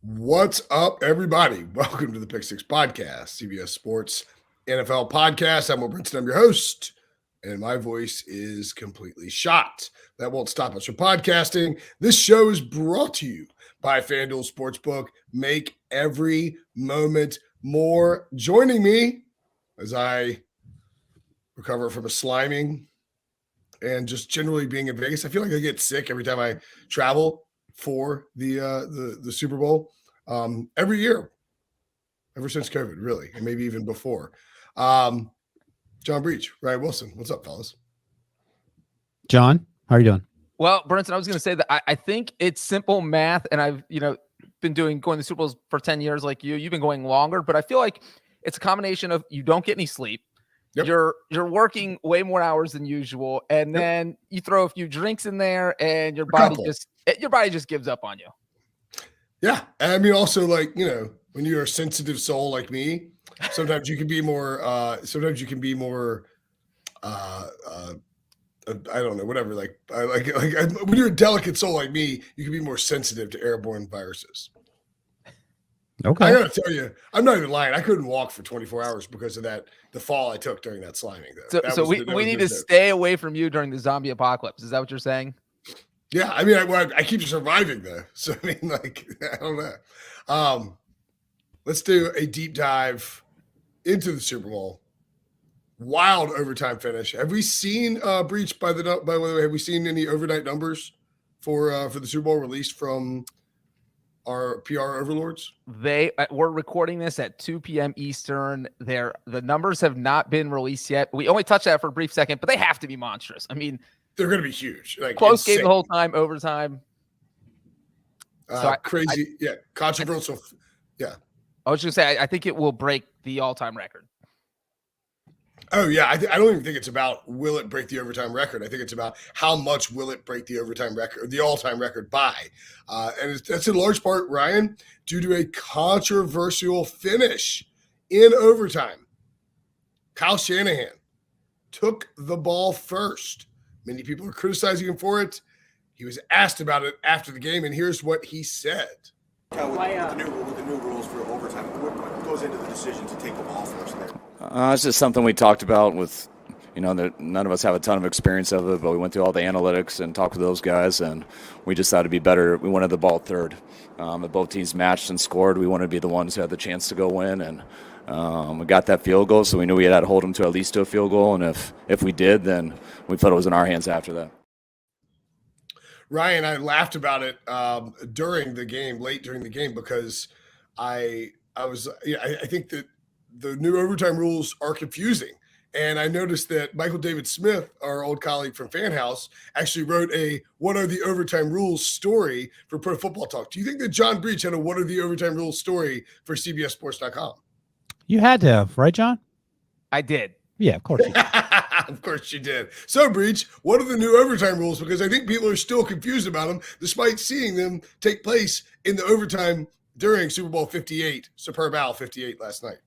What's up, everybody? Welcome to the Pick Six Podcast, CBS Sports NFL Podcast. I'm Brinson. I'm your host, and my voice is completely shot. That won't stop us from podcasting. This show is brought to you by FanDuel Sportsbook. Make every moment more. Joining me as I recover from a sliming and just generally being in Vegas. I feel like I get sick every time I travel for the Super Bowl every year, ever since COVID, really, and maybe even before. John Breech, Ryan Wilson, what's up, fellas? John, how are you doing? Well, Brinson, I was going to say that I think it's simple math, and I've been going to Super Bowls for 10 years like you. You've been going longer, but I feel like it's a combination of you don't get any sleep. Yep. You're working way more hours than usual, and then you throw a few drinks in there, and your body just gives up on you. Yeah, and I mean, also, like, when you're a sensitive soul like me, sometimes you can be more. I don't know, whatever. Like when you're a delicate soul like me, you can be more sensitive to airborne viruses. Okay. I gotta tell you, I'm not even lying. I couldn't walk for 24 hours because of the fall I took during that sliming. So we need to stay away from you during the zombie apocalypse. Is that what you're saying? Yeah, I mean, I keep surviving though. So I mean, like, I don't know. Let's do a deep dive into the Super Bowl. Wild overtime finish. Have we seen Breech by the way? Have we seen any overnight numbers for the Super Bowl released from our PR overlords? We're recording this at 2 p.m. Eastern. The numbers have not been released yet. We only touched that for a brief second, but they have to be monstrous. I mean, they're going to be huge. Like, close game the whole time, overtime. Crazy, controversial. I was just say I think it will break the all-time record. Oh, yeah. I don't even think it's about will it break the overtime record. I think it's about how much will it break the overtime record, the all-time record by. And that's in large part, Ryan, due to a controversial finish in overtime. Kyle Shanahan took the ball first. Many people are criticizing him for it. He was asked about it after the game, and here's what he said. Kyle, with the new rules for overtime, what goes into the decision to take the ball first there? It's just something we talked about with, none of us have a ton of experience of it, but we went through all the analytics and talked with those guys, and we just thought it'd be better. We wanted the ball third. If both teams matched and scored, we wanted to be the ones who had the chance to go win, and we got that field goal, so we knew we had to hold them to at least to a field goal, and if we did, then we thought it was in our hands after that. Ryan, I laughed about it late during the game, because I think that the new overtime rules are confusing. And I noticed that Michael David Smith, our old colleague from Fan House, actually wrote a "What are the overtime rules" story for Pro Football Talk. Do you think that John Breech had a "What are the overtime rules" story for CBSSports.com? You had to have, right, John? I did. Yeah, of course you did. Of course you did. So, Breech, what are the new overtime rules? Because I think people are still confused about them, despite seeing them take place in the overtime during Super Bowl 58, Superb Owl 58 last night.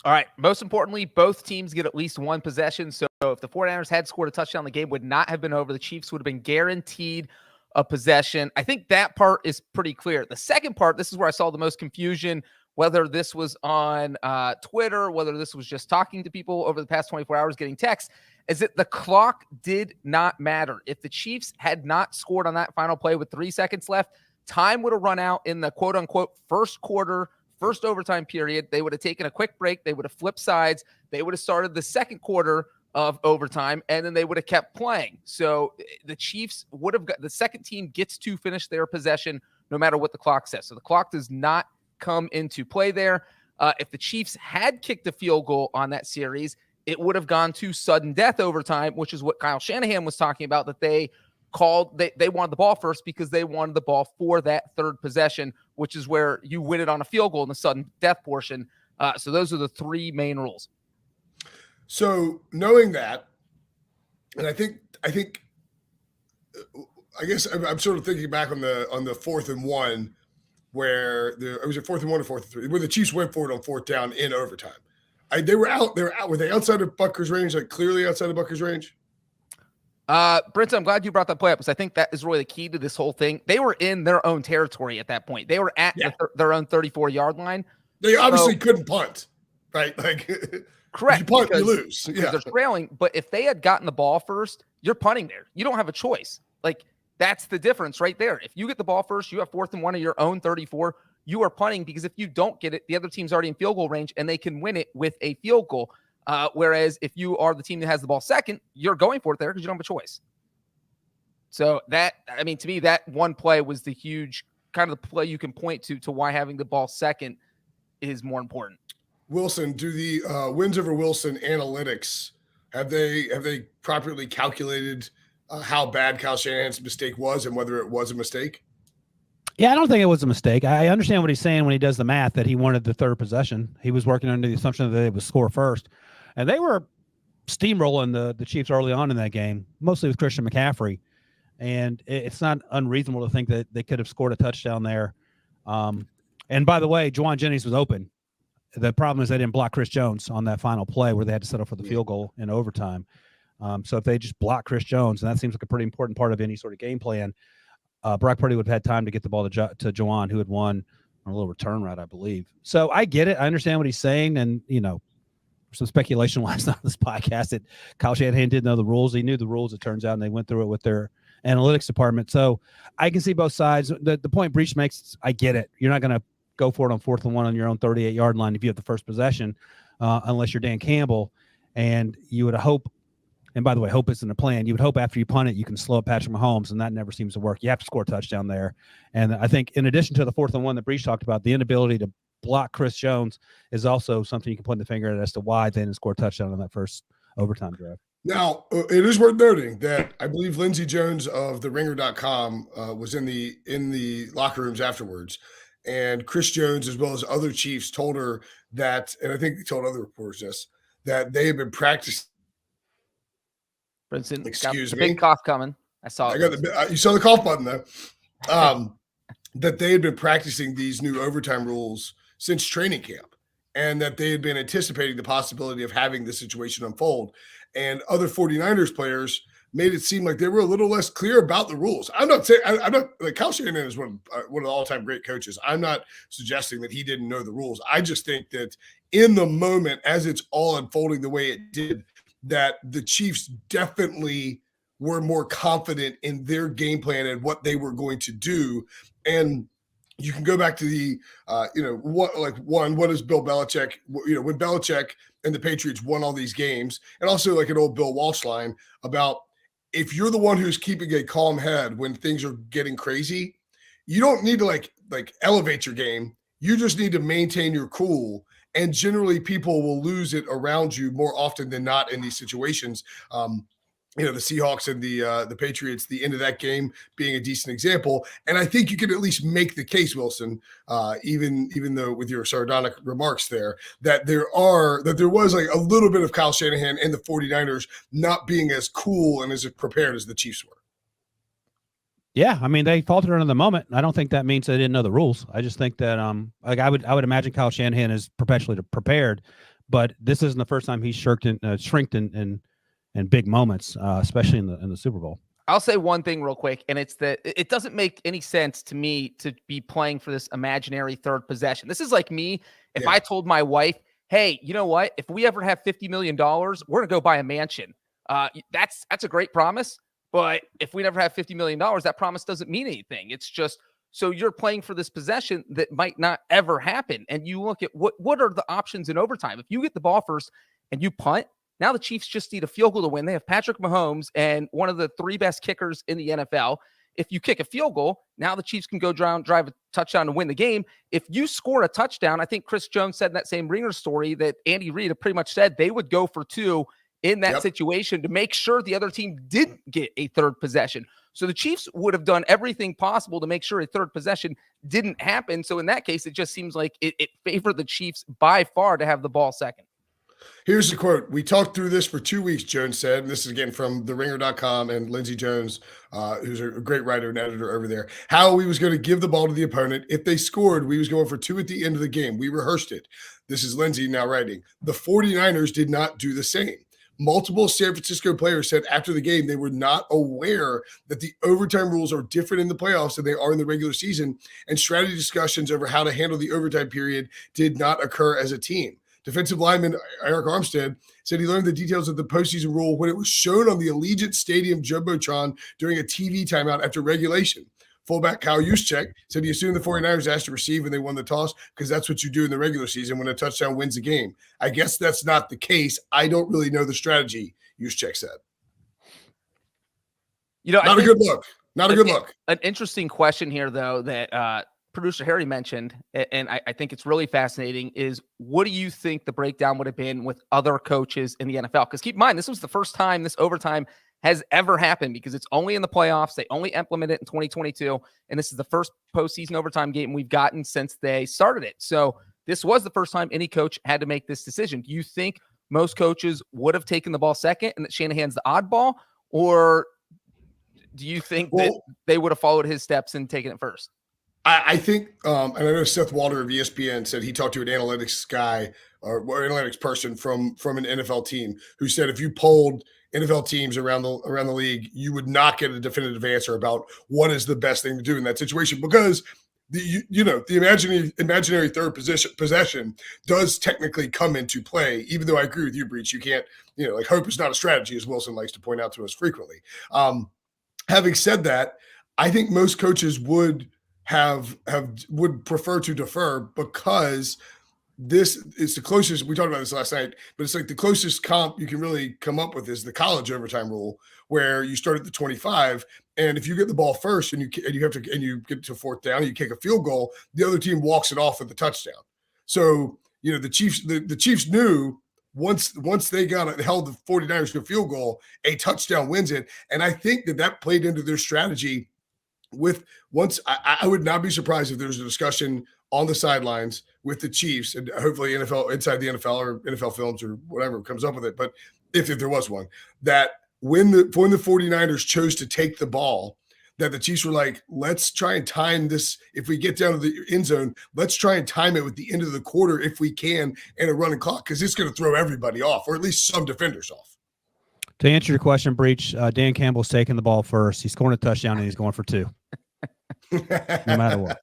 All right. Most importantly, both teams get at least one possession. So if the 49ers had scored a touchdown, the game would not have been over. The Chiefs would have been guaranteed a possession. I think that part is pretty clear. The second part, this is where I saw the most confusion, whether this was on Twitter, whether this was just talking to people over the past 24 hours, getting texts, is that the clock did not matter. If the Chiefs had not scored on that final play with 3 seconds left, time would have run out in the quote-unquote first quarter, first overtime period. They would have taken a quick break. They would have flipped sides. They would have started the second quarter of overtime, and then they would have kept playing. So the Chiefs would have got – the second team gets to finish their possession no matter what the clock says. So the clock does not come into play there. If the Chiefs had kicked a field goal on that series, it would have gone to sudden death overtime, which is what Kyle Shanahan was talking about, that they called, they wanted the ball first because they wanted the ball for that third possession, which is where you win it on a field goal in the sudden death portion. So those are the three main rules. So knowing that, and I guess I'm sort of thinking back on the 4th and 1, where it was a 4th and 1 or 4th and 3, where the Chiefs went for it on 4th down in overtime. They were out. Were they outside of Butker's range? Like clearly outside of Butker's range? Brinson, I'm glad you brought that play up because I think that is really the key to this whole thing. They were in their own territory at that point. They were at their own 34-yard line. They obviously couldn't punt, right? Like, correct. You punt, you lose. Because they're trailing. But if they had gotten the ball first, you're punting there. You don't have a choice. Like, that's the difference right there. If you get the ball first, you have 4th and 1 of your own 34. You are punting because if you don't get it, the other team's already in field goal range and they can win it with a field goal. Whereas if you are the team that has the ball second, you're going for it there because you don't have a choice. So to me, that one play was the huge kind of the play you can point to why having the ball second is more important. Wilson, do the wins over Wilson analytics, have they properly calculated how bad Kyle Shanahan's mistake was and whether it was a mistake? Yeah, I don't think it was a mistake. I understand what he's saying when he does the math that he wanted the third possession. He was working under the assumption that they would score first. And they were steamrolling the Chiefs early on in that game, mostly with Christian McCaffrey. And it's not unreasonable to think that they could have scored a touchdown there. And by the way, Juwan Jennings was open. The problem is they didn't block Chris Jones on that final play where they had to settle for the field goal in overtime. So if they just block Chris Jones, and that seems like a pretty important part of any sort of game plan, Brock Purdy would have had time to get the ball to Juwan, who had won on a little return route, I believe. So I get it. I understand what he's saying. And, some speculation last night on this podcast that Kyle Shanahan didn't know the rules. He knew the rules, it turns out, and they went through it with their analytics department. So I can see both sides. The point Breech makes, I get it. You're not going to go for it on 4th and 1 on your own 38-yard line if you have the first possession, unless you're Dan Campbell. And you would hope, and by the way, hope isn't a plan. You would hope after you punt it, you can slow up Patrick Mahomes, and that never seems to work. You have to score a touchdown there. And I think in addition to the 4th and 1 that Breech talked about, the inability to block Chris Jones is also something you can put the finger at as to why they didn't score a touchdown on that first overtime drive. Now, it is worth noting that I believe Lindsey Jones of the ringer.com was in the locker rooms afterwards. And Chris Jones, as well as other Chiefs, told her that, and I think he told other reporters this, that they had been practicing. Brinson, excuse got me. Big cough coming. I saw it. You saw the cough button, though. That they had been practicing these new overtime rules since training camp, and that they had been anticipating the possibility of having the situation unfold. And other 49ers players made it seem like they were a little less clear about the rules. I'm not saying I'm not like Kyle Shanahan is one of the all-time great coaches. I'm not suggesting that he didn't know the rules. I just think that in the moment, as it's all unfolding the way it did, that the Chiefs definitely were more confident in their game plan and what they were going to do. And you can go back to the, what is Bill Belichick, when Belichick and the Patriots won all these games, and also like an old Bill Walsh line about if you're the one who's keeping a calm head when things are getting crazy, you don't need to like elevate your game. You just need to maintain your cool. And generally people will lose it around you more often than not in these situations. The Seahawks and the Patriots, the end of that game being a decent example. And I think you can at least make the case, Wilson, even though with your sardonic remarks there, that there was like a little bit of Kyle Shanahan and the 49ers not being as cool and as prepared as the Chiefs were. Yeah, I mean, they faltered under the moment. I don't think that means they didn't know the rules. I just think that I would imagine Kyle Shanahan is perpetually prepared, but this isn't the first time he's shrinked in big moments, especially in the Super Bowl. I'll say one thing real quick, and it's that it doesn't make any sense to me to be playing for this imaginary third possession. This is like me if I told my wife, hey, you know what? If we ever have $50 million, we're going to go buy a mansion. That's a great promise, but if we never have $50 million, that promise doesn't mean anything. It's just so you're playing for this possession that might not ever happen. And you look at what are the options in overtime. If you get the ball first and you punt, now the Chiefs just need a field goal to win. They have Patrick Mahomes and one of the 3 best kickers in the NFL. If you kick a field goal, now the Chiefs can go drive a touchdown to win the game. If you score a touchdown, I think Chris Jones said in that same Ringer story that Andy Reid pretty much said they would go for 2 in that situation to make sure the other team didn't get a third possession. So the Chiefs would have done everything possible to make sure a third possession didn't happen. So in that case, it just seems like it favored the Chiefs by far to have the ball second. Here's the quote. We talked through this for 2 weeks, Jones said. And this is again from theringer.com and Lindsey Jones, who's a great writer and editor over there. How we was going to give the ball to the opponent. If they scored, we was going for 2 at the end of the game. We rehearsed it. This is Lindsey now writing. The 49ers did not do the same. multiple San Francisco players said after the game they were not aware that the overtime rules are different in the playoffs than they are in the regular season, and strategy discussions over how to handle the overtime period did not occur as a team. Defensive lineman Eric Armstead said he learned the details of the postseason rule when it was shown on the Allegiant Stadium Jumbotron during a TV timeout after regulation. Fullback Kyle Juszczyk said he assumed the 49ers asked to receive when they won the toss because that's what you do in the regular season when a touchdown wins the game. I guess that's not the case. I don't really know the strategy, Juszczyk said. Not a good look. Not a good look. An interesting question here, though, that producer Harry mentioned, and I think it's really fascinating, is what do you think the breakdown would have been with other coaches in the NFL? Because keep in mind, this was the first time this overtime has ever happened because it's only in the playoffs. They only implement it in 2022, and this is the first postseason overtime game we've gotten since they started it. So this was the first time any coach had to make this decision. Do you think most coaches would have taken the ball second and that Shanahan's the oddball, or do you think that they would have followed his steps and taken it first? I think, and I know Seth Walter of ESPN said he talked to an analytics guy or analytics person from an NFL team who said if you polled NFL teams around the league, you would not get a definitive answer about what is the best thing to do in that situation because the imaginary third possession does technically come into play. Even though I agree with you, Breech, you can't like hope is not a strategy, as Wilson likes to point out to us frequently. Having said that, I think most coaches would prefer to defer because this is the closest. We talked about this last night, but it's like the closest comp you can really come up with is the college overtime rule, where you start at the 25, and if you get the ball first and you get to fourth down, you kick a field goal, the other team walks it off with the touchdown. So the Chiefs knew once they held the 49ers to a field goal, a touchdown wins it, and I think that played into their strategy. I would not be surprised if there's a discussion on the sidelines with the Chiefs and hopefully NFL inside the NFL or NFL Films or whatever comes up with it. But if there was one, that when the 49ers chose to take the ball, that the Chiefs were like, let's try and time this. If we get down to the end zone, let's try and time it with the end of the quarter if we can and a running clock, because it's going to throw everybody off, or at least some defenders off. To answer your question, Breech, Dan Campbell's taking the ball first. He's scoring a touchdown, and he's going for 2. No matter what.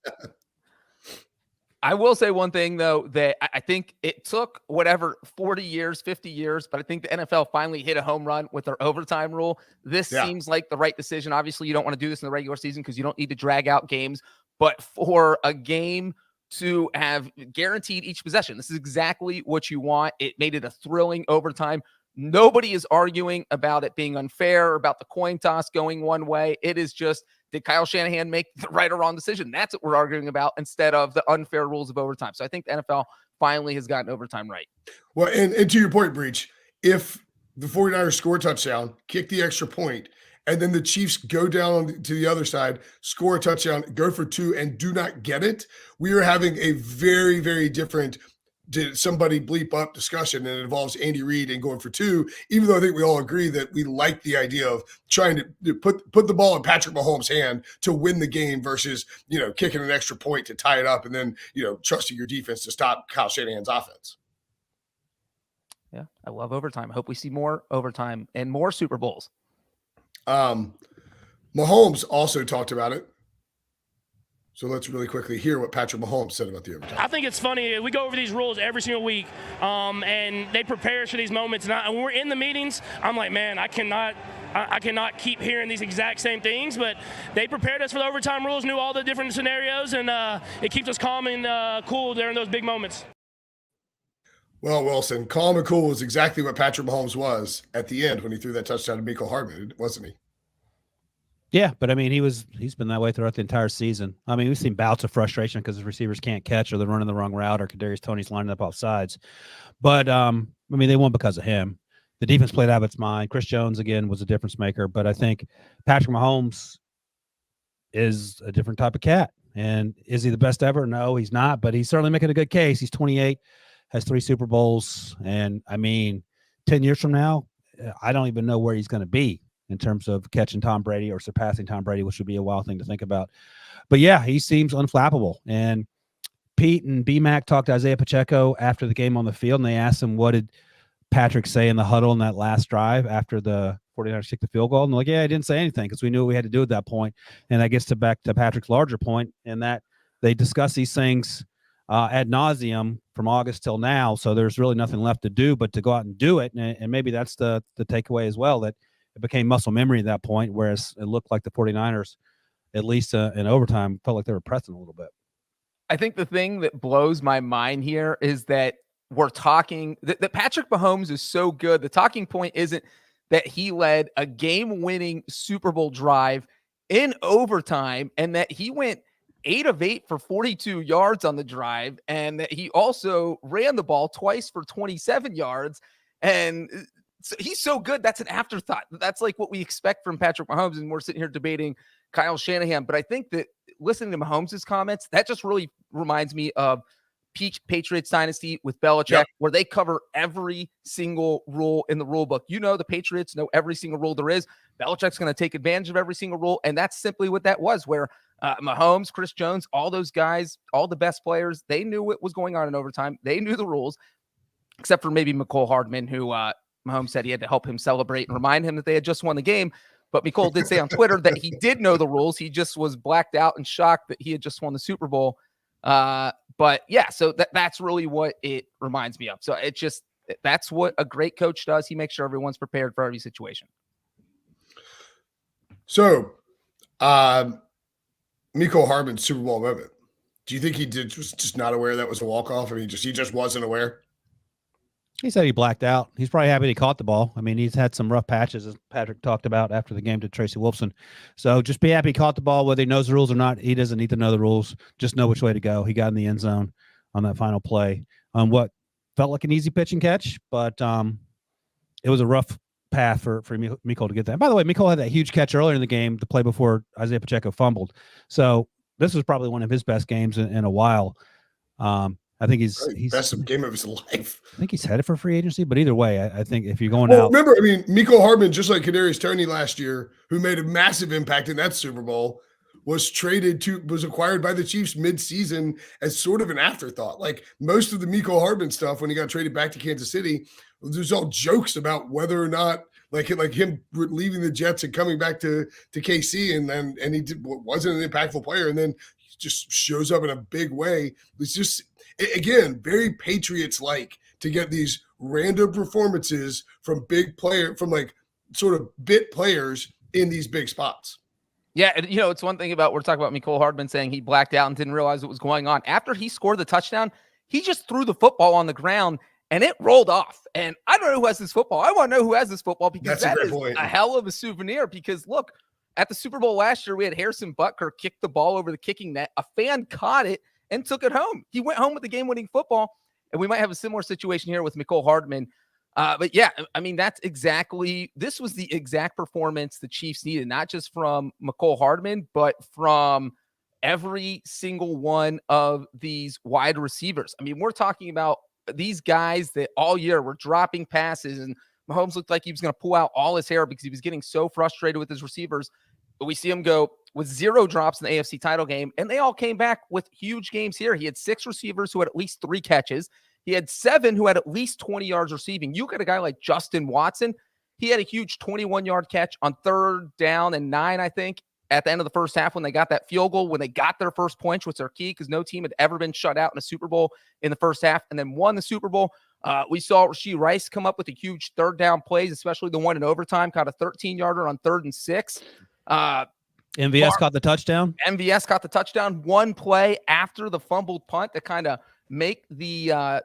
I will say one thing, though, that I think it took 40 years, 50 years, but I think the NFL finally hit a home run with their overtime rule. This seems like the right decision. Obviously, you don't want to do this in the regular season because you don't need to drag out games, but for a game to have guaranteed each possession, this is exactly what you want. It made it a thrilling overtime. Nobody is arguing about it being unfair, about the coin toss going one way. It is just, did Kyle Shanahan make the right or wrong decision? That's what we're arguing about instead of the unfair rules of overtime. So I think the NFL finally has gotten overtime right. Well, and to your point, Breech, if the 49ers score a touchdown, kick the extra point, and then the Chiefs go down to the other side, score a touchdown, go for 2, and do not get it, we are having a very, very different did somebody bleep up discussion, and it involves Andy Reid and going for 2, even though I think we all agree that we like the idea of trying to put the ball in Patrick Mahomes' hand to win the game versus, kicking an extra point to tie it up and then, trusting your defense to stop Kyle Shanahan's offense. Yeah, I love overtime. I hope we see more overtime and more Super Bowls. Mahomes also talked about it. So let's really quickly hear what Patrick Mahomes said about the overtime. I think it's funny. We go over these rules every single week, and they prepare us for these moments. And when we're in the meetings, I'm like, man, I cannot keep hearing these exact same things. But they prepared us for the overtime rules, knew all the different scenarios, and it keeps us calm and cool during those big moments. Well, Wilson, calm and cool was exactly what Patrick Mahomes was at the end when he threw that touchdown to Mecole Hardman, wasn't he? Yeah, but I mean, he's been that way throughout the entire season. I mean, we've seen bouts of frustration because the receivers can't catch, or they're running the wrong route, or Kadarius Toney's lining up off sides. But I mean, they won because of him. The defense played out of its mind. Chris Jones again was a difference maker, but I think Patrick Mahomes is a different type of cat. And is he the best ever? No, he's not. But he's certainly making a good case. He's 28, has 3 Super Bowls, and I mean, 10 years from now, I don't even know where he's going to be in terms of catching Tom Brady or surpassing Tom Brady, which would be a wild thing to think about. But yeah, he seems unflappable. And Pete and BMAC talked to Isaiah Pacheco after the game on the field, and they asked him, what did Patrick say in the huddle in that last drive after the 49ers kicked the field goal? And they're like, yeah, I didn't say anything because we knew what we had to do at that point. And that gets back to Patrick's larger point in that they discuss these things ad nauseum from August till now. So there's really nothing left to do but to go out and do it. And maybe that's the takeaway as well, that it became muscle memory at that point, whereas it looked like the 49ers, at least in overtime, felt like they were pressing a little bit. I think the thing that blows my mind here is that we're talking that Patrick Mahomes is so good. The talking point isn't that he led a game-winning Super Bowl drive in overtime and that he went 8 of 8 for 42 yards on the drive, and that he also ran the ball twice for 27 yards. And so he's so good. That's an afterthought. That's like what we expect from Patrick Mahomes. And we're sitting here debating Kyle Shanahan. But I think that listening to Mahomes' comments, that just really reminds me of peak Patriots dynasty with Belichick, where they cover every single rule in the rule book. You know, the Patriots know every single rule there is. Belichick's going to take advantage of every single rule. And that's simply what that was, where Mahomes, Chris Jones, all those guys, all the best players, they knew what was going on in overtime. They knew the rules, except for maybe Mecole Hardman, who Mahomes said he had to help him celebrate and remind him that they had just won the game. But Mecole did say on Twitter that he did know the rules. He just was blacked out and shocked that he had just won the Super Bowl. But yeah, so that's really what it reminds me of. So it just, that's what a great coach does. He makes sure everyone's prepared for every situation. So, Mecole Hardman's Super Bowl moment. Do you think he was just not aware that was a walk-off? I mean, he just wasn't aware? He said he blacked out. He's probably happy he caught the ball. I mean, he's had some rough patches, as Patrick talked about after the game to Tracy Wilson. So just be happy he caught the ball, whether he knows the rules or not. He doesn't need to know the rules. Just know which way to go. He got in the end zone on that final play on what felt like an easy pitch and catch, but it was a rough path for Mecole to get that. And by the way, Mecole had that huge catch earlier in the game, the play before Isaiah Pacheco fumbled. So this was probably one of his best games in a while. I think he's best game of his life. I think he's headed for free agency, but either way, I think if you're going out. Remember, I mean, Mecole Hardman, just like Kadarius Toney last year, who made a massive impact in that Super Bowl, was acquired by the Chiefs mid-season as sort of an afterthought. Like most of the Mecole Hardman stuff when he got traded back to Kansas City, there's all jokes about whether or not like him leaving the Jets and coming back to KC, and he wasn't an impactful player, and then he just shows up in a big way. It's just, again, very Patriots-like to get these random performances from like sort of bit players in these big spots. Yeah, and it's one thing about, we're talking about Mecole Hardman saying he blacked out and didn't realize what was going on. After he scored the touchdown, he just threw the football on the ground and it rolled off. And I don't know who has this football. I want to know who has this football, because that is a hell of a souvenir. Because look, at the Super Bowl last year, we had Harrison Butker kick the ball over the kicking net. A fan caught it and took it home. He went home with the game-winning football, and we might have a similar situation here with Mecole Hardman. But yeah, I mean, this was the exact performance the Chiefs needed, not just from Mecole Hardman, but from every single one of these wide receivers. I mean, we're talking about these guys that all year were dropping passes, and Mahomes looked like he was going to pull out all his hair because he was getting so frustrated with his receivers. But we see him go with 0 drops in the AFC title game, and they all came back with huge games here. He had 6 receivers who had at least 3 catches. He had 7 who had at least 20 yards receiving. You got a guy like Justin Watson. He had a huge 21-yard catch on 3rd down and 9, I think, at the end of the first half when they got that field goal, when they got their first points, which are key because no team had ever been shut out in a Super Bowl in the first half and then won the Super Bowl. We saw Rashee Rice come up with a huge 3rd down plays, especially the one in overtime, caught a 13-yarder on 3rd and 6. MVS caught the touchdown. MVS caught the touchdown. One play after the fumbled punt to kind of make the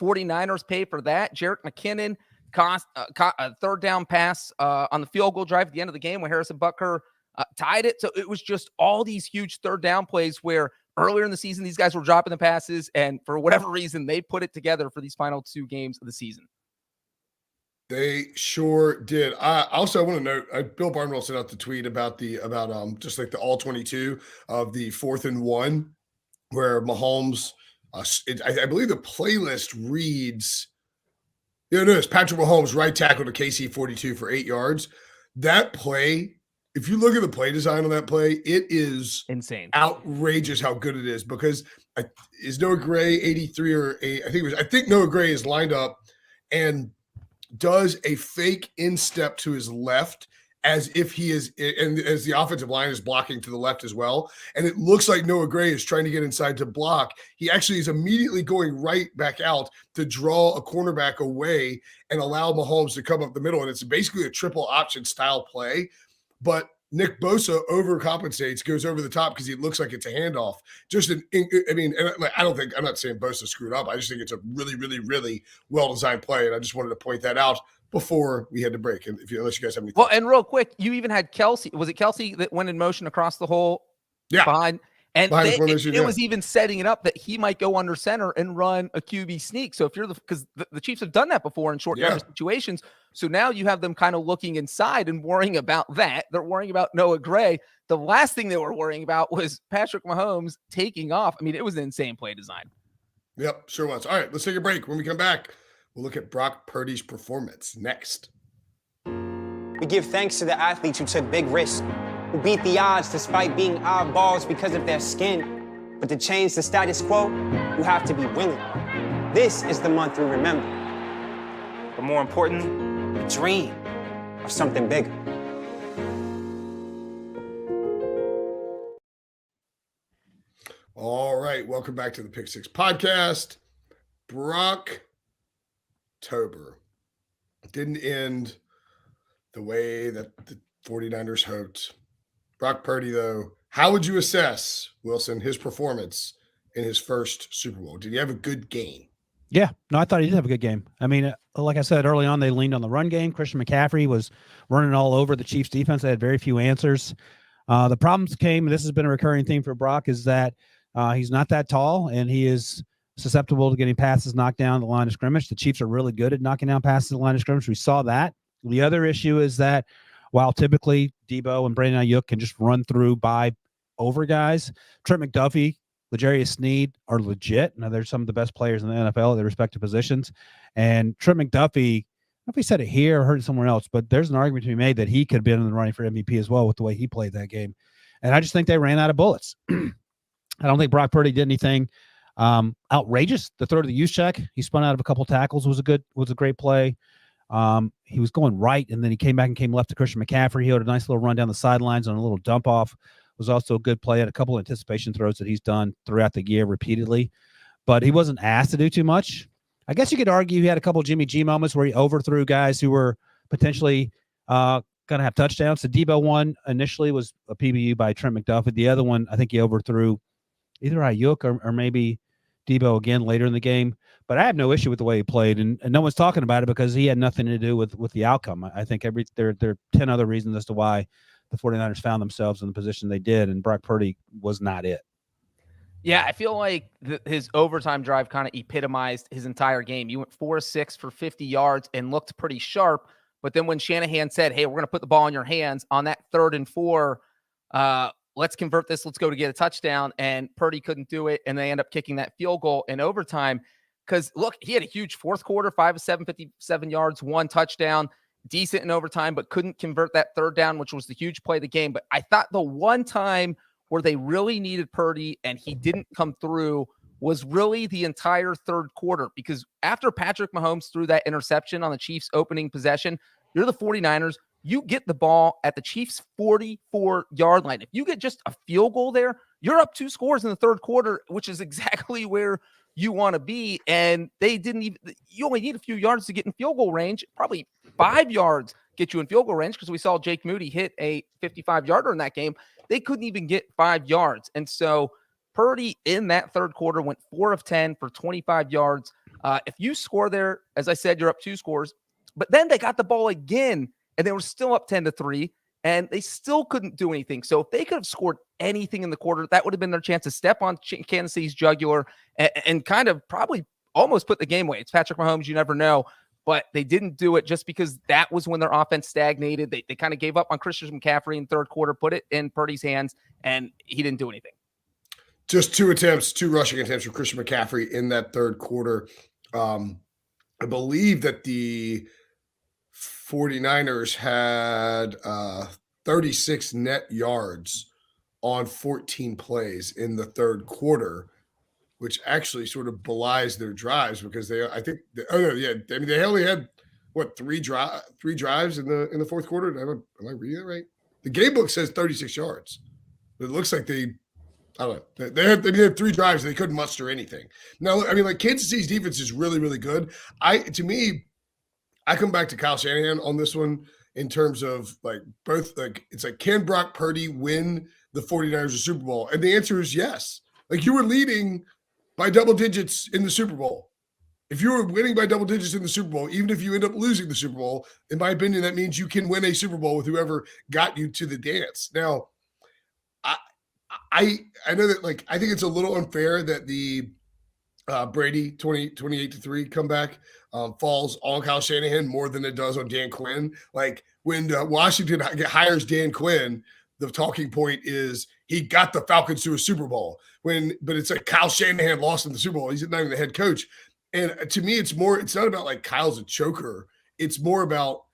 49ers pay for that. Jerick McKinnon caught a 3rd down pass on the field goal drive at the end of the game when Harrison Butker tied it. So it was just all these huge 3rd down plays where earlier in the season, these guys were dropping the passes, and for whatever reason, they put it together for these final 2 games of the season. They sure did. I want to note, Bill Barnwell sent out the tweet about just like the all 22 of the 4th and 1, where Mahomes, I believe the playlist reads, it's Patrick Mahomes right tackle to KC 42 for 8 yards. That play, if you look at the play design on that play, it is insane, outrageous how good it is, because is Noah Gray 83 or 8? I think Noah Gray is lined up, and does a fake instep to his left as if he is, and as the offensive line is blocking to the left as well. And it looks like Noah Gray is trying to get inside to block. He actually is immediately going right back out to draw a cornerback away and allow Mahomes to come up the middle. And it's basically a triple option style play. But Nick Bosa overcompensates, goes over the top because he looks like it's a handoff. I'm not saying Bosa screwed up. I just think it's a really, really, really well-designed play. And I just wanted to point that out before we had to break. And unless you guys have any thoughts. Well, and real quick, you even had Kelsey. Was it Kelsey that went in motion across the hole? Yeah. Behind. And Behind it was even setting it up that he might go under center and run a QB sneak. So if you're because the Chiefs have done that before in short yardage situations. So now you have them kind of looking inside and worrying about that. They're worrying about Noah Gray. The last thing they were worrying about was Patrick Mahomes taking off. I mean, it was an insane play design. Yep, sure was. All right, let's take a break. When we come back, we'll look at Brock Purdy's performance next. We give thanks to the athletes who took big risks, who beat the odds despite being oddballs because of their skin. But to change the status quo, you have to be willing. This is the month we remember. But more important, we dream of something bigger. All right, welcome back to the Pick Six Podcast. Brocktober didn't end the way that the 49ers hoped. Brock Purdy, though, how would you assess, Wilson, his performance in his first Super Bowl? Did he have a good game? Yeah, no, I thought he did have a good game. I mean, like I said early on, they leaned on the run game. Christian McCaffrey was running all over the Chiefs defense. They had very few answers. The problems came, and this has been a recurring theme for Brock, is that he's not that tall, and he is susceptible to getting passes knocked down at the line of scrimmage. The Chiefs are really good at knocking down passes at the line of scrimmage. We saw that. The other issue is that while typically Debo and Brandon Ayuk can just run through by over guys, Trent McDuffie, L'Jarius Sneed are legit. Now, they're some of the best players in the NFL at their respective positions. And Trent McDuffie, I don't know if he said it here or heard it somewhere else, but there's an argument to be made that he could have been in the running for MVP as well with the way he played that game. And I just think they ran out of bullets. I don't think Brock Purdy did anything outrageous. The throw to the use check, he spun out of a couple tackles, was a great play. He was going right, and then he came back and came left to Christian McCaffrey. He had a nice little run down the sidelines on a little dump off. Was also a good play at a couple of anticipation throws that he's done throughout the year repeatedly, but he wasn't asked to do too much. I guess you could argue he had a couple of Jimmy G moments where he overthrew guys who were potentially going to have touchdowns. The Debo one initially was a PBU by Trent McDuffie. The other one, I think he overthrew either Ayuk or maybe Debo again later in the game. But I have no issue with the way he played, and no one's talking about it because he had nothing to do with the outcome. I think there are 10 other reasons as to why the 49ers found themselves in the position they did, and Brock Purdy was not it. Yeah, I feel like his overtime drive kind of epitomized his entire game. You went 4-6 for 50 yards and looked pretty sharp, but then when Shanahan said, hey, we're going to put the ball in your hands on that 3rd and 4, let's convert this, let's go to get a touchdown, and Purdy couldn't do it, and they end up kicking that field goal in overtime. Because, look, he had a huge fourth quarter, 5 of 7, 57 yards, 1 touchdown, decent in overtime, but couldn't convert that 3rd down, which was the huge play of the game. But I thought the one time where they really needed Purdy and he didn't come through was really the entire 3rd quarter. Because after Patrick Mahomes threw that interception on the Chiefs' opening possession, you're the 49ers. You get the ball at the Chiefs' 44-yard line. If you get just a field goal there, you're up 2 scores in the 3rd quarter, which is exactly where you want to be. And they didn't even, you only need a few yards to get in field goal range, probably 5 yards get you in field goal range, because we saw Jake Moody hit a 55-yarder in that game. They couldn't even get 5 yards. And so Purdy in that 3rd quarter went 4 of 10 for 25 yards. If you score there, as I said, you're up 2 scores, but then they got the ball again and they were still up 10-3 and they still couldn't do anything. So if they could have scored anything in the quarter, that would have been their chance to step on Kansas City's jugular and kind of probably almost put the game away. It's Patrick Mahomes. You never know. But they didn't do it just because that was when their offense stagnated. They kind of gave up on Christian McCaffrey in the 3rd quarter, put it in Purdy's hands, and he didn't do anything. Just 2 rushing attempts from Christian McCaffrey in that 3rd quarter. I believe that the 49ers had 36 net yards on 14 plays in the 3rd quarter, which actually sort of belies their drives because they only had, three drives in the fourth quarter. Am I reading that right? The game book says 36 yards. It looks like I don't know. They had 3 drives. They couldn't muster anything. Now, I mean, like Kansas City's defense is really, really good. To me, I come back to Kyle Shanahan on this one in terms of like both, like it's like, can Brock Purdy win the 49ers a Super Bowl? And the answer is yes. Like you were leading by double digits in the Super Bowl. If you were winning by double digits in the Super Bowl, even if you end up losing the Super Bowl, in my opinion, that means you can win a Super Bowl with whoever got you to the dance. Now, I know that like I think it's a little unfair that the Brady 28-3 comeback falls on Kyle Shanahan more than it does on Dan Quinn. Like when Washington hires Dan Quinn, the talking point is he got the Falcons to a Super Bowl. But it's like Kyle Shanahan lost in the Super Bowl. He's not even the head coach. And to me, it's not about like Kyle's a choker. It's more about,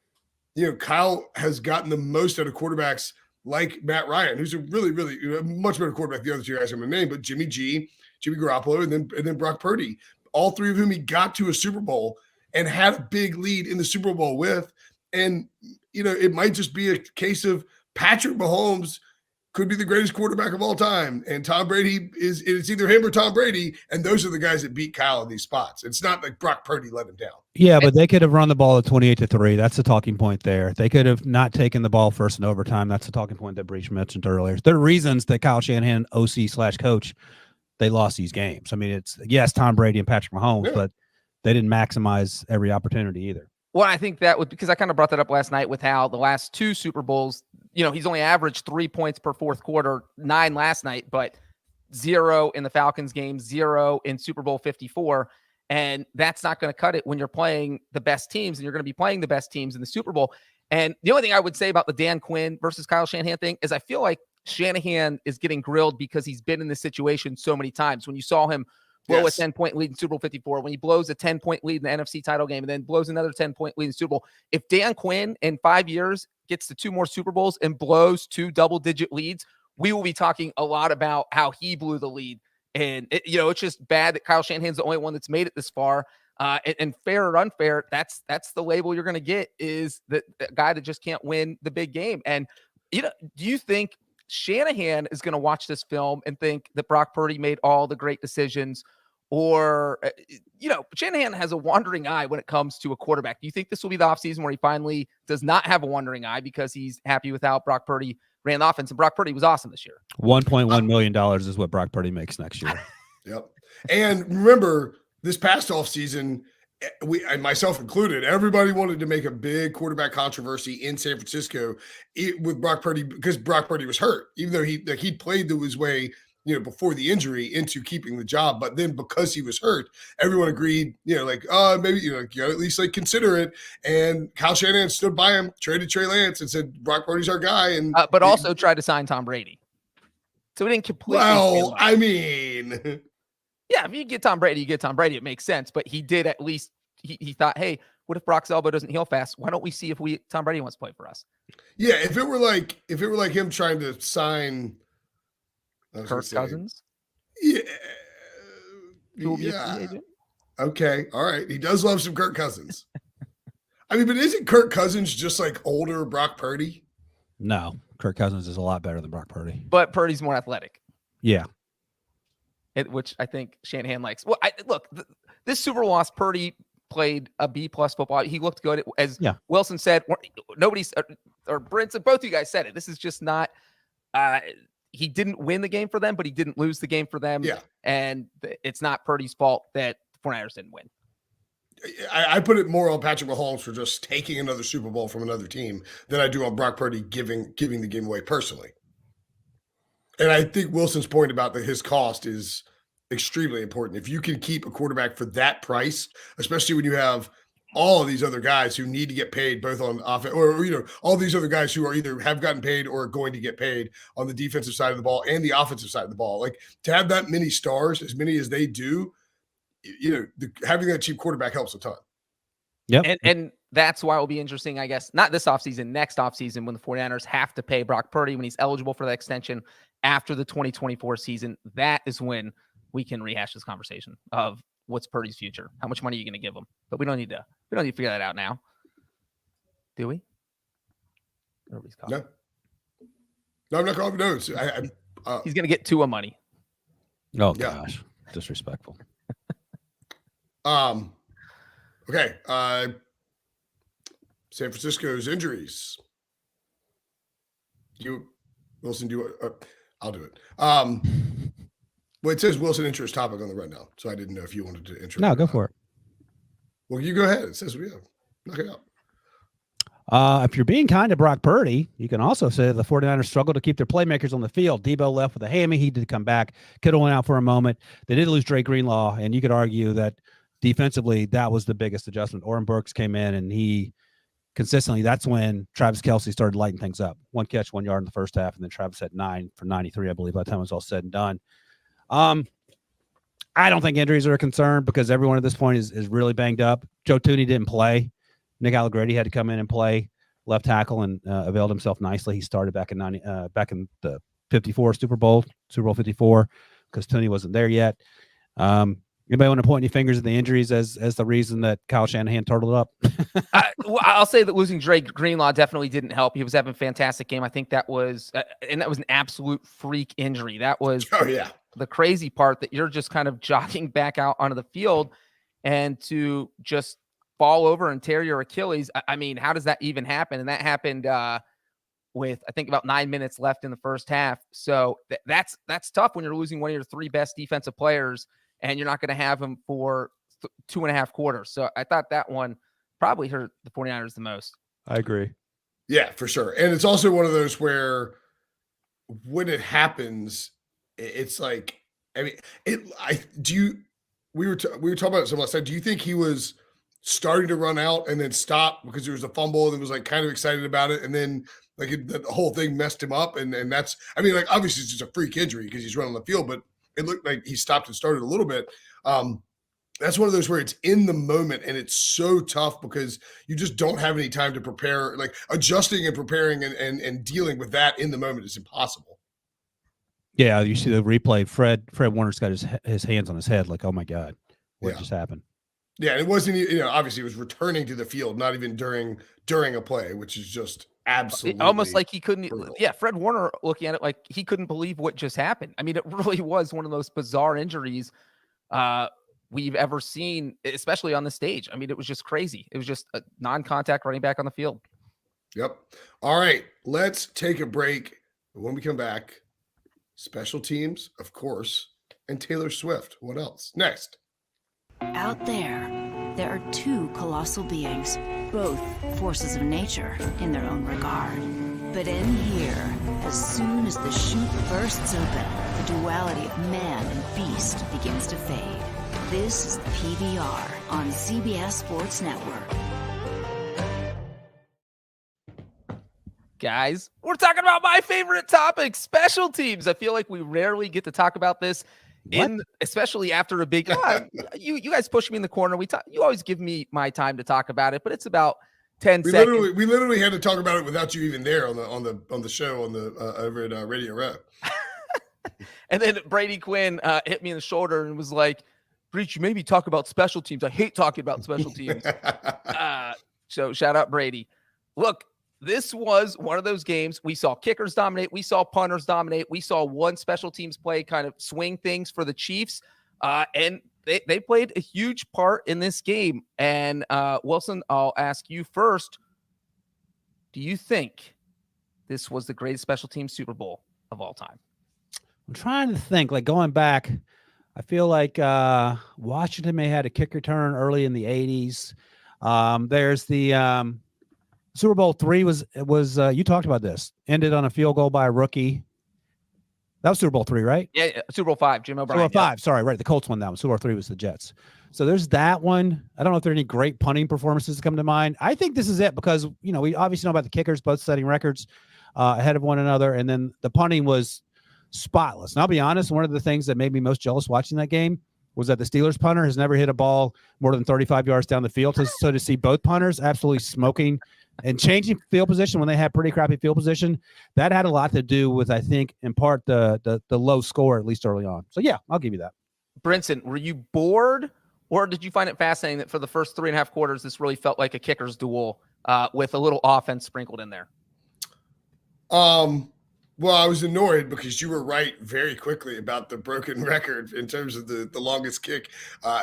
Kyle has gotten the most out of quarterbacks like Matt Ryan, who's a really, really much better quarterback than the other 2 guys I'm going to name, but Jimmy Garoppolo, and then Brock Purdy, all 3 of whom he got to a Super Bowl and had a big lead in the Super Bowl with. And, it might just be a case of Patrick Mahomes could be the greatest quarterback of all time. And Tom Brady it's either him or Tom Brady. And those are the guys that beat Kyle in these spots. It's not like Brock Purdy let him down. Yeah, but they could have run the ball at 28-3. That's the talking point there. They could have not taken the ball first in overtime. That's the talking point that Breech mentioned earlier. There are reasons that Kyle Shanahan, OC/coach, they lost these games. I mean, it's yes, Tom Brady and Patrick Mahomes, but they didn't maximize every opportunity either. Well, I think that because I kind of brought that up last night with how the last 2 Super Bowls, he's only averaged 3 points per fourth quarter, 9 last night, but 0 in the Falcons game, 0 in Super Bowl 54. And that's not going to cut it when you're playing the best teams, and you're going to be playing the best teams in the Super Bowl. And the only thing I would say about the Dan Quinn versus Kyle Shanahan thing is I feel like Shanahan is getting grilled because he's been in this situation so many times. When you saw him blow a 10-point lead in Super Bowl 54, when he blows a 10-point lead in the NFC title game and then blows another 10-point lead in the Super Bowl. If Dan Quinn in 5 years gets to 2 more Super Bowls and blows 2 double-digit leads, we will be talking a lot about how he blew the lead. And, it's just bad that Kyle Shanahan's the only one that's made it this far. And fair or unfair, that's the label you're going to get, is the guy that just can't win the big game. And, do you think Shanahan is going to watch this film and think that Brock Purdy made all the great decisions? Or, Shanahan has a wandering eye when it comes to a quarterback. Do you think this will be the offseason where he finally does not have a wandering eye because he's happy with how Brock Purdy ran the offense? And Brock Purdy was awesome this year. $1.1 million is what Brock Purdy makes next year. Yep. And remember, this past offseason, and myself included, everybody wanted to make a big quarterback controversy in San Francisco with Brock Purdy because Brock Purdy was hurt, even though he played his way, before the injury into keeping the job. But then because he was hurt, everyone agreed, maybe, you got to at least consider it. And Kyle Shanahan stood by him, traded Trey Lance and said, Brock Purdy's our guy. And but also tried to sign Tom Brady. So we didn't completely. Well, I mean, yeah, if you get Tom Brady, you get Tom Brady. It makes sense. But he did at least, he thought, hey, what if Brock's elbow doesn't heal fast? Why don't we see if Tom Brady wants to play for us? Yeah, if it were like him trying to sign Kirk Cousins. Yeah. Who will be a free agent? Okay. All right. He does love some Kirk Cousins. I mean, but isn't Kirk Cousins just like older Brock Purdy? No, Kirk Cousins is a lot better than Brock Purdy. But Purdy's more athletic. Yeah. Which I think Shanahan likes. Well, this Super Bowl loss, Purdy played a B+ football. He looked good. As Wilson said, nobody's or Brinson, both of you guys said it. This is just not. He didn't win the game for them, but he didn't lose the game for them. Yeah. And it's not Purdy's fault that the 49ers didn't win. I put it more on Patrick Mahomes for just taking another Super Bowl from another team than I do on Brock Purdy giving the game away personally. And I think Wilson's point about his cost is extremely important. If you can keep a quarterback for that price, especially when you have all of these other guys who need to get paid both on offense or, all these other guys who are either have gotten paid or are going to get paid on the defensive side of the ball and the offensive side of the ball. Like to have that many stars, as many as they do, having that cheap quarterback helps a ton. Yep. And that's why it will be interesting, I guess, not this offseason, next offseason when the 49ers have to pay Brock Purdy when he's eligible for the extension after the 2024 season. That is when we can rehash this conversation of what's Purdy's future. How much money are you going to give him? But we don't need to figure that out now. Do we? Nobody's calling. No. No, I'm not calling no. He's going to get Tua money. Oh Yeah. gosh, disrespectful. Okay. San Francisco's injuries. Wilson, I'll do it. Well, it says Wilson intro topic on the rundown, so I didn't know if you wanted to intro. No, go for it. Well, you go ahead. It says knock it out. If you're being kind to Brock Purdy, you can also say the 49ers struggled to keep their playmakers on the field. Debo left with a hammy. He did come back. Kittle went out for a moment. They did lose Dre Greenlaw, and you could argue that defensively, that was the biggest adjustment. Oren Burks came in, and he consistently, that's when Travis Kelce started lighting things up. 1 catch, 1 yard in the first half, and then Travis had 9 for 93, I believe, by the time it was all said and done. I don't think injuries are a concern because everyone at this point is really banged up. Joe Thuney didn't play. Nick Allegretti had to come in and play left tackle and availed himself nicely. He started back in the 54 Super Bowl 54, because Thuney wasn't there yet. Anybody want to point any fingers at the injuries as the reason that Kyle Shanahan turtled up? I'll say that losing Dre Greenlaw definitely didn't help. He was having a fantastic game. I think that was an absolute freak injury. That was the crazy part, that you're just kind of jogging back out onto the field and to just fall over and tear your Achilles. I mean, how does that even happen? And that happened with, I think, about 9 minutes left in the first half. So that's tough when you're losing one of your 3 best defensive players and you're not going to have him for 2.5 quarters. So I thought that one probably hurt the 49ers the most. I agree. Yeah, for sure. And it's also one of those where when it happens, it's like, I mean, we were talking about something last time. Do you think he was starting to run out and then stopped because there was a fumble and was like kind of excited about it, and then like the whole thing messed him up? And that's, I mean, like obviously it's just a freak injury because he's running the field, but it looked like he stopped and started a little bit. That's one of those where it's in the moment and it's so tough because you just don't have any time to prepare. Like adjusting and preparing and dealing with that in the moment is impossible. Yeah, you see the replay. Fred Warner's got his hands on his head, like, oh my God, what just happened? Yeah, it wasn't, obviously it was returning to the field, not even during a play, which is just absolutely almost like he couldn't. brutal. Yeah, Fred Warner looking at it like he couldn't believe what just happened. I mean, it really was one of the most bizarre injuries we've ever seen, especially on the stage. I mean, it was just crazy. It was just a non-contact running back on the field. Yep. All right, let's take a break. When we come back, special teams, of course, and Taylor Swift. What else? Next. Out there are 2 colossal beings, both forces of nature in their own regard. But in here, as soon as the chute bursts open, the duality of man and beast begins to fade. This is the PBR on CBS Sports Network. Guys, we're talking about my favorite topic, special teams. I feel like we rarely get to talk about this, especially after a big. You guys push me in the corner. You always give me my time to talk about it, but it's about 10 seconds. We literally had to talk about it without you even there on the show over at Radio Row. And then Brady Quinn hit me in the shoulder and was like, "Breech, you made me talk about special teams. I hate talking about special teams." So shout out Brady. Look. This was one of those games. We saw kickers dominate. We saw punters dominate. We saw one special teams play kind of swing things for the Chiefs. And they played a huge part in this game. And Wilson, I'll ask you first. Do you think this was the greatest special teams Super Bowl of all time? I'm trying to think, like going back, I feel like Washington may have had a kick return early in the 80s. There's the Super Bowl III was you talked about this, ended on a field goal by a rookie. That was Super Bowl III, right? Yeah, Super Bowl V, Jim O'Brien. Super Bowl V, sorry, right. The Colts won that one. Super Bowl III was the Jets. So there's that one. I don't know if there are any great punting performances that come to mind. I think this is it because, we obviously know about the kickers, both setting records ahead of one another. And then the punting was spotless. And I'll be honest, one of the things that made me most jealous watching that game was that the Steelers punter has never hit a ball more than 35 yards down the field. So to see both punters absolutely smoking and changing field position when they had pretty crappy field position, that had a lot to do with, I think, in part, the low score, at least early on. So, yeah, I'll give you that. Brinson, were you bored Or did you find it fascinating that for the first 3.5 quarters, this really felt like a kicker's duel with a little offense sprinkled in there? Well, I was annoyed because you were right very quickly about the broken record in terms of the longest kick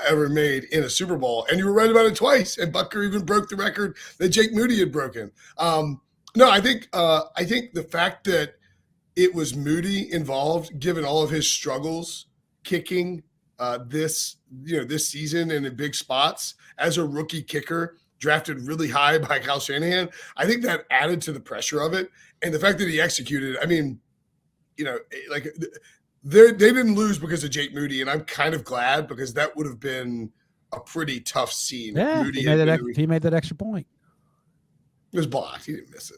ever made in a Super Bowl. And you were right about it twice. And Butker even broke the record that Jake Moody had broken. No, I think the fact that it was Moody involved, given all of his struggles kicking this season and in big spots as a rookie kicker, drafted really high by Kyle Shanahan, I think that added to the pressure of it. And the fact that he executed, I mean, like they didn't lose because of Jake Moody, and I'm kind of glad because that would have been a pretty tough scene. Yeah, Moody he made that extra point. It was blocked. He didn't miss it.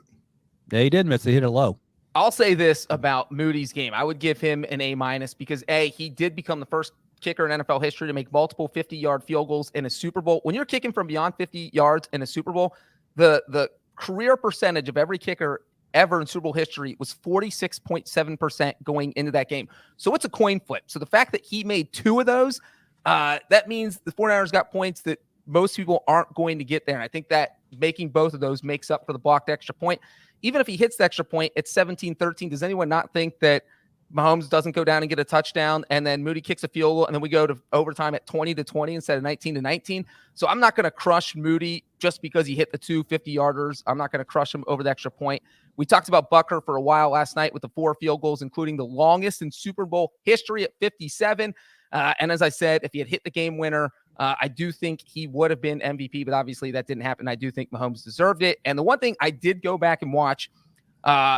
Yeah, he did miss it. He hit it low. I'll say this about Moody's game. I would give him an A- because he did become the first kicker in NFL history to make multiple 50-yard field goals in a Super Bowl. When you're kicking from beyond 50 yards in a Super Bowl, the career percentage of every kicker ever in Super Bowl history was 46.7% going into that game. So it's a coin flip. So the fact that he made 2 of those, that means the 49ers got points that most people aren't going to get there. And I think that making both of those makes up for the blocked extra point. Even if he hits the extra point, it's 17-13. Does anyone not think that Mahomes doesn't go down and get a touchdown, and then Moody kicks a field goal, and then we go to overtime at 20-20 instead of 19-19? So I'm not going to crush Moody just because he hit the 2 50-yarders. I'm not going to crush him over the extra point. We talked about Butker for a while last night with the 4 field goals, including the longest in Super Bowl history at 57. And as I said, if he had hit the game winner, I do think he would have been MVP, but obviously that didn't happen. I do think Mahomes deserved it. And the one thing I did go back and watch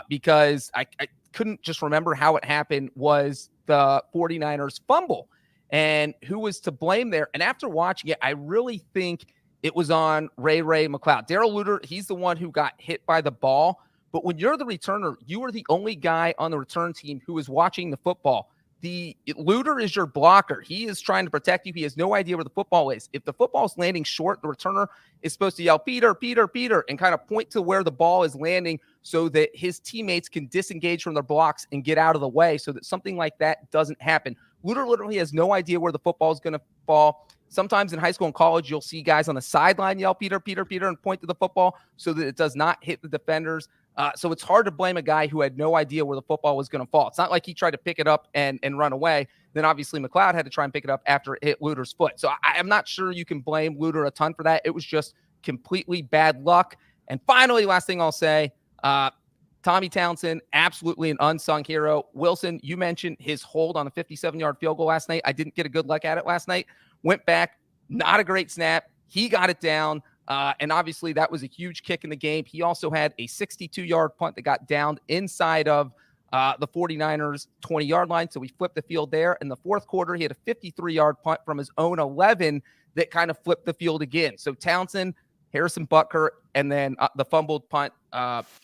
because I couldn't just remember how it happened was the 49ers fumble and who was to blame there. And after watching it, I really think it was on Ray McLeod. Darrell Luter, he's the one who got hit by the ball. But when you're the returner, you are the only guy on the return team who is watching the football. The Luter is your blocker. He is trying to protect you. He has no idea where the football is. If the football is landing short, the returner is supposed to yell, Peter, Peter, Peter, and kind of point to where the ball is landing so that his teammates can disengage from their blocks and get out of the way so that something like that doesn't happen. Luter literally has no idea where the football is going to fall. Sometimes in high school and college, you'll see guys on the sideline yell, Peter, Peter, Peter, and point to the football so that it does not hit the defenders. So it's hard to blame a guy who had no idea where the football was going to fall. It's not like he tried to pick it up and run away. Then obviously McLeod had to try and pick it up after it hit Luter's foot. So I'm not sure you can blame Luter a ton for that. It was just completely bad luck. And finally, last thing I'll say, Tommy Townsend, absolutely an unsung hero. Wilson, you mentioned his hold on a 57-yard field goal last night. I didn't get a good look at it last night. Went back, not a great snap. He got it down. And obviously that was a huge kick in the game. He also had a 62-yard punt that got downed inside of the 49ers 20-yard line. So we flipped the field there. In the fourth quarter, he had a 53-yard punt from his own 11 that kind of flipped the field again. So Townsend, Harrison Butker, and then the fumbled punt.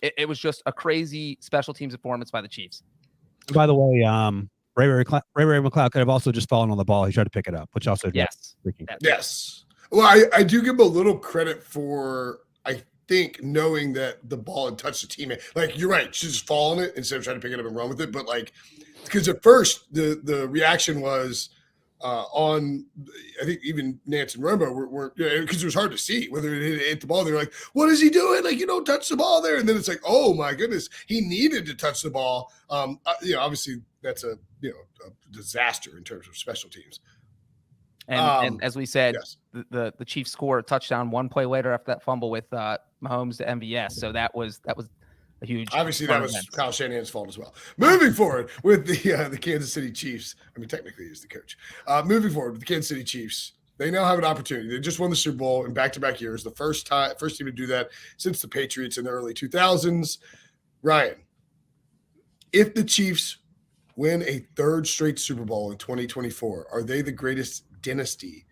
It was just a crazy special teams performance by the Chiefs. By the way, Ray McLeod could have also just fallen on the ball. He tried to pick it up, which also yes. Yes. Well, I do give him a little credit for, I think, knowing that the ball had touched the teammate. Like, you're right. She's just falling it instead of trying to pick it up and run with it. But, like, because at first the reaction was on, I think even Nance and Romo were because it was hard to see whether it hit the ball. They were like, what is he doing? Like, you don't touch the ball there. And then it's like, oh, my goodness, he needed to touch the ball. Obviously that's a disaster in terms of special teams. And as we said, yes. the Chiefs scored a touchdown one play later after that fumble with Mahomes to MVS. So that was a huge. Obviously, that was Kyle Shanahan's fault as well. Moving forward with the Kansas City Chiefs. I mean, technically, he's the coach. Moving forward with the Kansas City Chiefs, they now have an opportunity. They just won the Super Bowl in back-to-back years. The first team to do that since the Patriots in the early 2000s. Ryan, if the Chiefs win a third straight Super Bowl in 2024, are they the greatest dynasty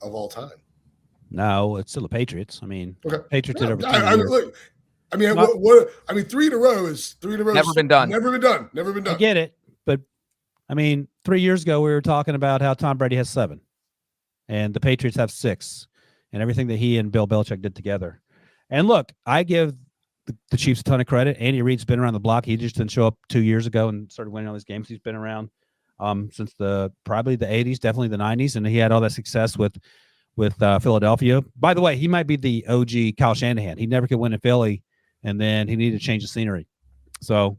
of all time? No, it's still the Patriots. I mean, okay. Patriots did over 10 years. Look, I mean, I mean, three in a row is never been done. Never been done. I get it, but I mean, 3 years ago we were talking about how Tom Brady has 7, and the Patriots have 6, and everything that he and Bill Belichick did together. And look, I give the Chiefs a ton of credit. Andy Reid's been around the block. He just didn't show up 2 years ago and started winning all these games. He's been around since probably the 80s, definitely the 90s, and he had all that success with with Philadelphia. By the way, he might be the OG Kyle Shanahan. He never could win in Philly, and then he needed to change the scenery. So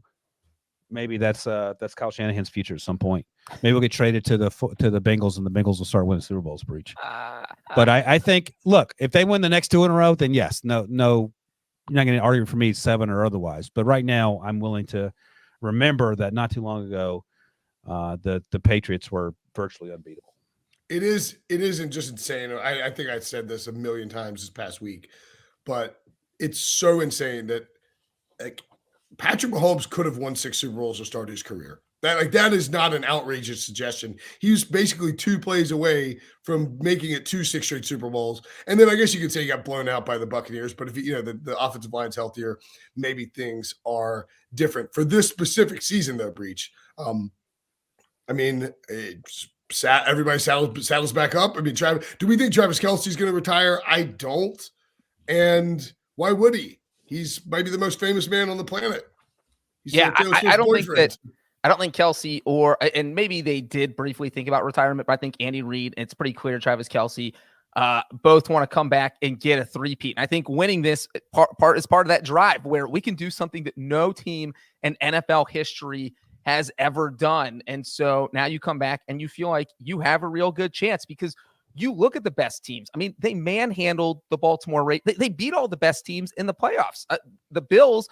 maybe that's Kyle Shanahan's future at some point. Maybe we'll get traded to the Bengals, and the Bengals will start winning Super Bowls. Breech. But I think, look, if they win the next 2 in a row, then yes, no, you're not going to argue for me 7 or otherwise. But right now, I'm willing to remember that not too long ago, the Patriots were virtually unbeatable. It isn't just insane. I think I said this a million times this past week, but it's so insane that like Patrick Mahomes could have won 6 Super Bowls to start his career. That is not an outrageous suggestion. He was basically 2 plays away from making it 2 6 straight Super Bowls. And then I guess you could say he got blown out by the Buccaneers. But if the offensive line's healthier, maybe things are different for this specific season, though. Breech. Everybody saddles back up. I mean, do we think Travis Kelce's going to retire? I don't. And why would he? He's maybe the most famous man on the planet. I don't think Kelce and maybe they did briefly think about retirement, but I think Andy Reid, it's pretty clear Travis Kelce, both want to come back and get a three-peat. And I think winning this part is part of that drive where we can do something that no team in NFL history has ever done. And so now you come back and you feel like you have a real good chance because you look at the best teams. I mean, they manhandled the Baltimore Ravens. They beat all the best teams in the playoffs. The Bills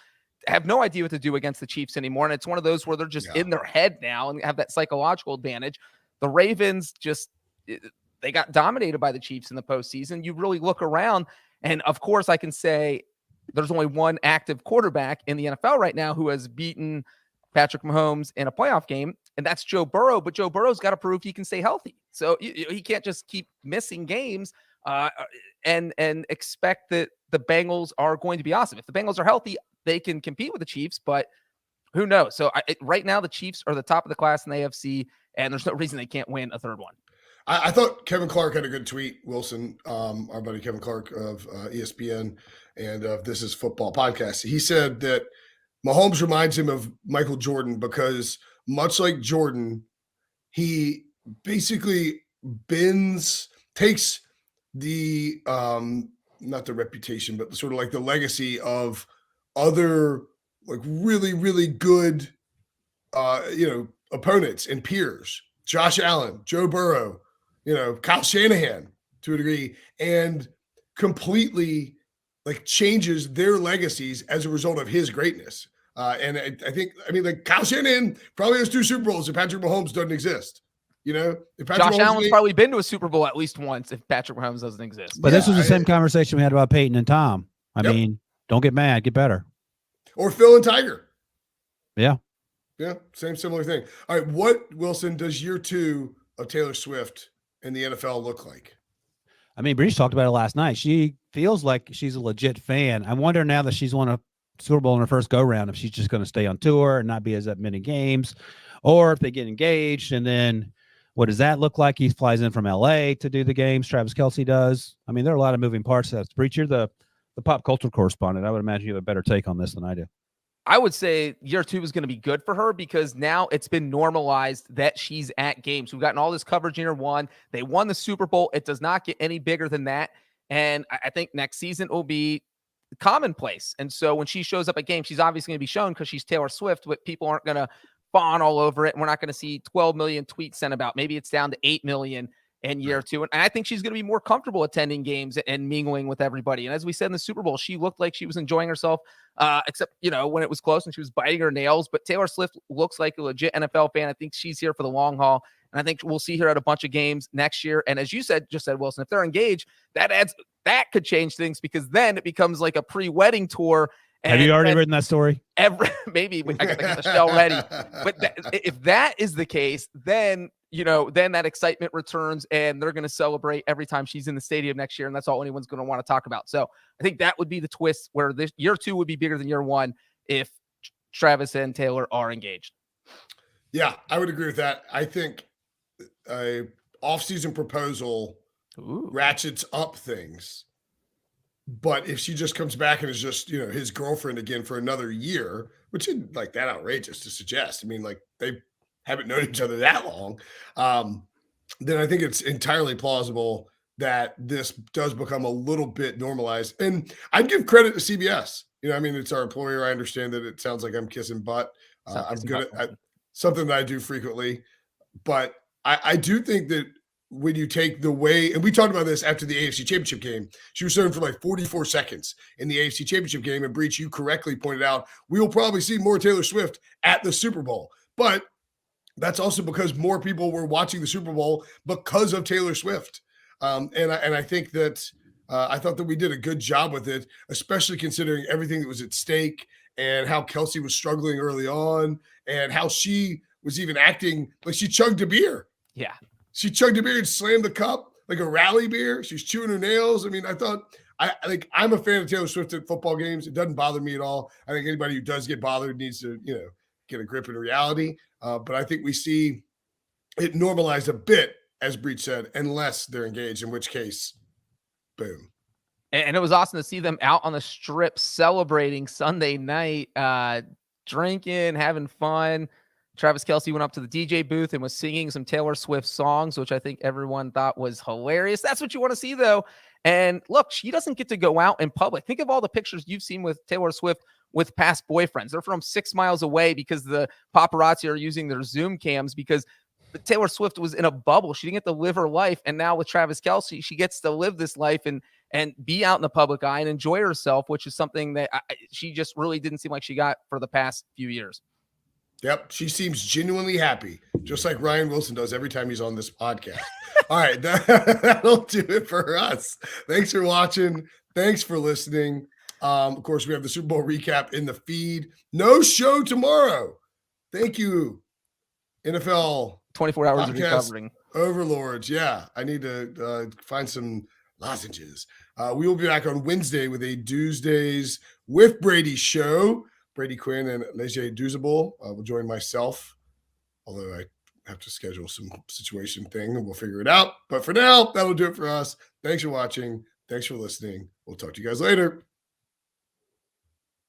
have no idea what to do against the Chiefs anymore. And it's one of those where they're just in their head now and have that psychological advantage. The Ravens they got dominated by the Chiefs in the postseason. You really look around. And of course I can say there's only one active quarterback in the NFL right now who has beaten Patrick Mahomes in a playoff game, and that's Joe Burrow. But Joe Burrow's got to prove he can stay healthy. So he can't just keep missing games and expect that the Bengals are going to be awesome. If the Bengals are healthy, they can compete with the Chiefs, but who knows? So right now, the Chiefs are the top of the class in the AFC, and there's no reason they can't win a third one. I thought Kevin Clark had a good tweet, Wilson, our buddy Kevin Clark of ESPN and of This Is Football podcast. He said that Mahomes reminds him of Michael Jordan because much like Jordan, he basically takes the, not the reputation, but sort of like the legacy of other like really, really good, opponents and peers, Josh Allen, Joe Burrow, Kyle Shanahan to a degree, and completely like changes their legacies as a result of his greatness. And I think Kyle Shanahan probably has 2 Super Bowls if Patrick Mahomes doesn't exist. If Josh Allen's probably been to a Super Bowl at least once if Patrick Mahomes doesn't exist. But this was the same conversation we had about Peyton and Tom. I mean, don't get mad, get better. Or Phil and Tiger. Yeah. Yeah, similar thing. All right, what, Wilson, does year 2 of Taylor Swift in the NFL look like? I mean, Breech talked about it last night. She feels like she's a legit fan. I wonder now that she's won a Super Bowl in her first go-round if she's just going to stay on tour and not be as at many games, or if they get engaged, and then what does that look like? He flies in from L.A. to do the games. Travis Kelce does. I mean, there are a lot of moving parts to that. Breech, you're the pop culture correspondent. I would imagine you have a better take on this than I do. I would say year 2 is going to be good for her because now it's been normalized that she's at games. We've gotten all this coverage in year 1. They won the Super Bowl. It does not get any bigger than that. And I think next season will be commonplace. And so when she shows up at games, she's obviously going to be shown because she's Taylor Swift, but people aren't going to fawn all over it. And we're not going to see 12 million tweets sent about. Maybe it's down to 8 million in year 2. And I think she's going to be more comfortable attending games and mingling with everybody. And as we said in the Super Bowl, she looked like she was enjoying herself, except, when it was close and she was biting her nails. But Taylor Swift looks like a legit NFL fan. I think she's here for the long haul. And I think we'll see her at a just said, Wilson, if they're engaged, that could change things because then it becomes like a pre-wedding tour. Have you already written that story? Maybe I got the shell ready. But if that is the case, then then that excitement returns and they're going to celebrate every time she's in the stadium next year. And that's all anyone's going to want to talk about. So I think that would be the twist where this year 2 would be bigger than year 1 if Travis and Taylor are engaged. Yeah, I would agree with that. I think a off-season proposal ratchets up things. But if she just comes back and is just, his girlfriend again for another year, which isn't like that outrageous to suggest. I mean, like they haven't known each other that long. Then I think it's entirely plausible that this does become a little bit normalized. And I'd give credit to CBS. I mean, it's our employer. I understand that it sounds like I'm kissing butt. I'm good at something that I do frequently. But I do think that when you take the way, and we talked about this after the AFC Championship game, she was serving for like 44 seconds in the AFC Championship game. And Breech, you correctly pointed out, we will probably see more Taylor Swift at the Super Bowl. But that's also because more people were watching the Super Bowl because of Taylor Swift. And I think that I thought that we did a good job with it, especially considering everything that was at stake and how Kelsey was struggling early on and how she was even acting like she chugged a beer. Yeah. She chugged a beer and slammed the cup like a rally beer. She's chewing her nails. I mean, I thought I'm a fan of Taylor Swift at football games. It doesn't bother me at all. I think anybody who does get bothered needs to, get a grip in reality. But I think we see it normalized a bit, as Breech said, unless they're engaged, in which case, boom. And it was awesome to see them out on the strip celebrating Sunday night, drinking, having fun. Travis Kelce went up to the DJ booth and was singing some Taylor Swift songs, which I think everyone thought was hilarious. That's what you want to see, though. And look, she doesn't get to go out in public. Think of all the pictures you've seen with Taylor Swift with past boyfriends. They're from 6 miles away because the paparazzi are using their Zoom cams because Taylor Swift was in a bubble. She didn't get to live her life. And now with Travis Kelce, she gets to live this life and be out in the public eye and enjoy herself, which is something that she just really didn't seem like she got for the past few years. Yep. She seems genuinely happy, just like Ryan Wilson does every time he's on this podcast. All right. That'll do it for us. Thanks for watching. Thanks for listening. Of course, we have the Super Bowl recap in the feed. No show tomorrow. Thank you, NFL 24 hours of recovering. Overlords. Yeah. I need to find some lozenges. We will be back on Wednesday with a Tuesdays with Brady show. Brady Quinn and Leger Duzable will join myself, although I have to schedule some situation thing and we'll figure it out. But for now, that'll do it for us. Thanks for watching. Thanks for listening. We'll talk to you guys later.